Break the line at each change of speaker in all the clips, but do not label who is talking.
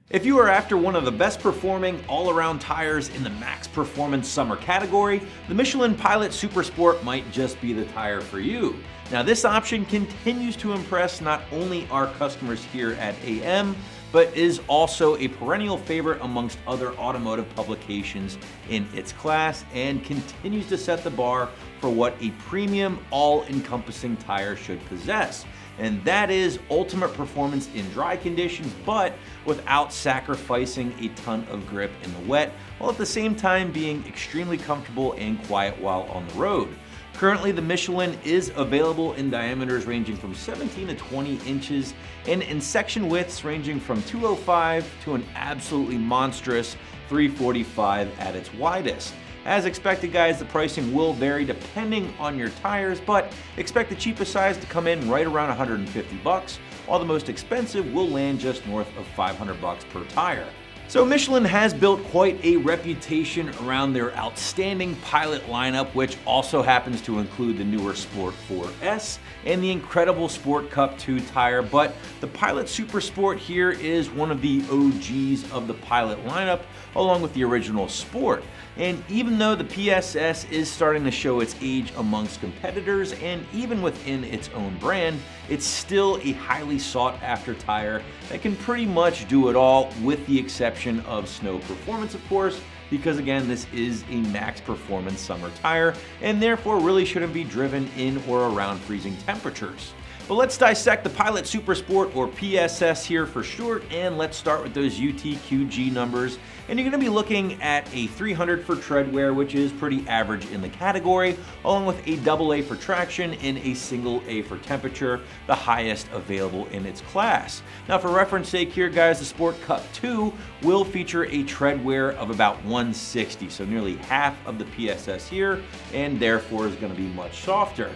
If you are after one of the best performing all-around tires in the max performance summer category, the Michelin Pilot Super Sport might just be the tire for you. Now, this option continues to impress not only our customers here at AM, but is also a perennial favorite amongst other automotive publications in its class and continues to set the bar for what a premium, all-encompassing tire should possess. And that is ultimate performance in dry conditions, but without sacrificing a ton of grip in the wet, while at the same time being extremely comfortable and quiet while on the road. Currently, the Michelin is available in diameters ranging from 17 to 20 inches and in section widths ranging from 205 to an absolutely monstrous 345 at its widest. As expected, guys, the pricing will vary depending on your tires, but expect the cheapest size to come in right around 150 bucks, while the most expensive will land just north of 500 bucks per tire. So Michelin has built quite a reputation around their outstanding Pilot lineup, which also happens to include the newer Sport 4S and the incredible Sport Cup 2 tire, but the Pilot Super Sport here is one of the OGs of the Pilot lineup, along with the original Sport. And even though the PSS is starting to show its age amongst competitors and even within its own brand, it's still a highly sought after tire that can pretty much do it all, with the exception of snow performance, of course, because again, this is a max performance summer tire and therefore really shouldn't be driven in or around freezing temperatures. But let's dissect the Pilot Super Sport, or PSS here for short, and let's start with those UTQG numbers. And you're going to be looking at a 300 for tread wear, which is pretty average in the category, along with a AA for traction and a single A for temperature, the highest available in its class. Now, for reference sake here, guys, the Sport Cup 2 will feature a tread wear of about 160, so nearly half of the PSS here, and therefore is going to be much softer.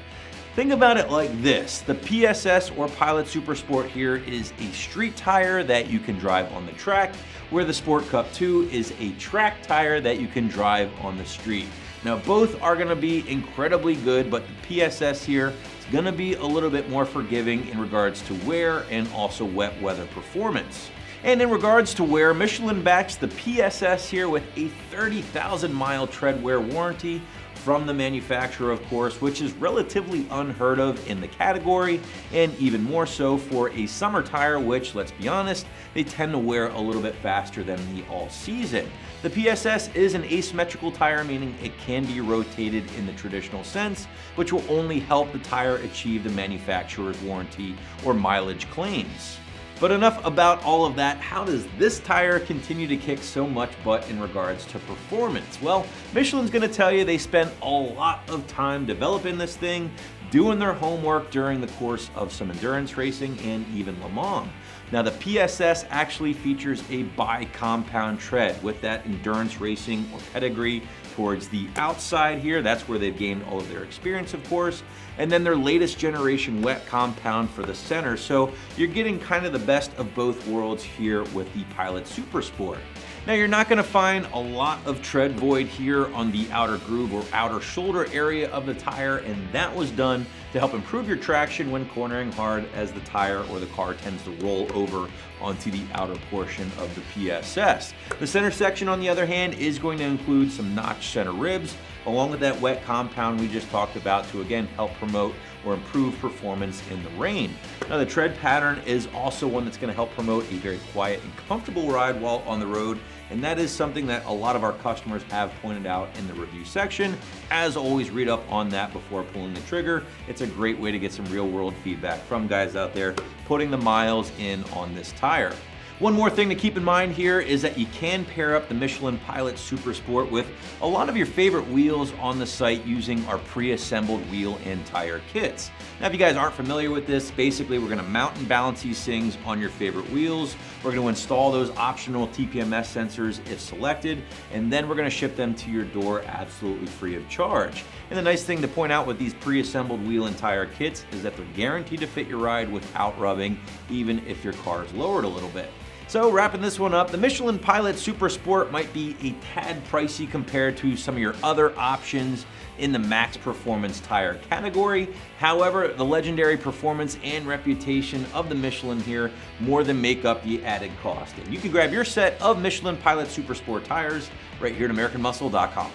Think about it like this: the PSS, or Pilot Super Sport here, is a street tire that you can drive on the track, where the Sport Cup 2 is a track tire that you can drive on the street. Now, both are going to be incredibly good, but the PSS here is going to be a little bit more forgiving in regards to wear and also wet weather performance. And in regards to wear, Michelin backs the PSS here with a 30,000 mile tread wear warranty from the manufacturer, of course, which is relatively unheard of in the category, and even more so for a summer tire, which, let's be honest, they tend to wear a little bit faster than the all-season. The PSS is an asymmetrical tire, meaning it can be rotated in the traditional sense, which will only help the tire achieve the manufacturer's warranty or mileage claims. But enough about all of that. How does this tire continue to kick so much butt in regards to performance? Well, Michelin's going to tell you they spent a lot of time developing this thing, doing their homework during the course of some endurance racing and even Le Mans. Now, the PSS actually features a bi-compound tread with that endurance racing or pedigree towards the outside here. That's where they've gained all of their experience, of course. And then their latest generation wet compound for the center. So you're getting kind of the best of both worlds here with the Pilot Super Sport. Now, you're not going to find a lot of tread void here on the outer groove or outer shoulder area of the tire, and that was done to help improve your traction when cornering hard, as the tire or the car tends to roll over onto the outer portion of the PSS. The center section, on the other hand, is going to include some notched center ribs, along with that wet compound we just talked about, to again help promote or improve performance in the rain. Now, the tread pattern is also one that's going to help promote a very quiet and comfortable ride while on the road, and that is something that a lot of our customers have pointed out in the review section. As always, read up on that before pulling the trigger. It's a great way to get some real-world feedback from guys out there putting the miles in on this tire. One more thing to keep in mind here is that you can pair up the Michelin Pilot Super Sport with a lot of your favorite wheels on the site using our pre-assembled wheel and tire kits. Now, if you guys aren't familiar with this, basically we're going to mount and balance these things on your favorite wheels. We're going to install those optional TPMS sensors if selected, and then we're going to ship them to your door absolutely free of charge. And the nice thing to point out with these pre-assembled wheel and tire kits is that they're guaranteed to fit your ride without rubbing, even if your car is lowered a little bit. So wrapping this one up, the Michelin Pilot Super Sport might be a tad pricey compared to some of your other options in the max performance tire category. However, the legendary performance and reputation of the Michelin here more than make up the added cost. And you can grab your set of Michelin Pilot Super Sport tires right here at AmericanMuscle.com.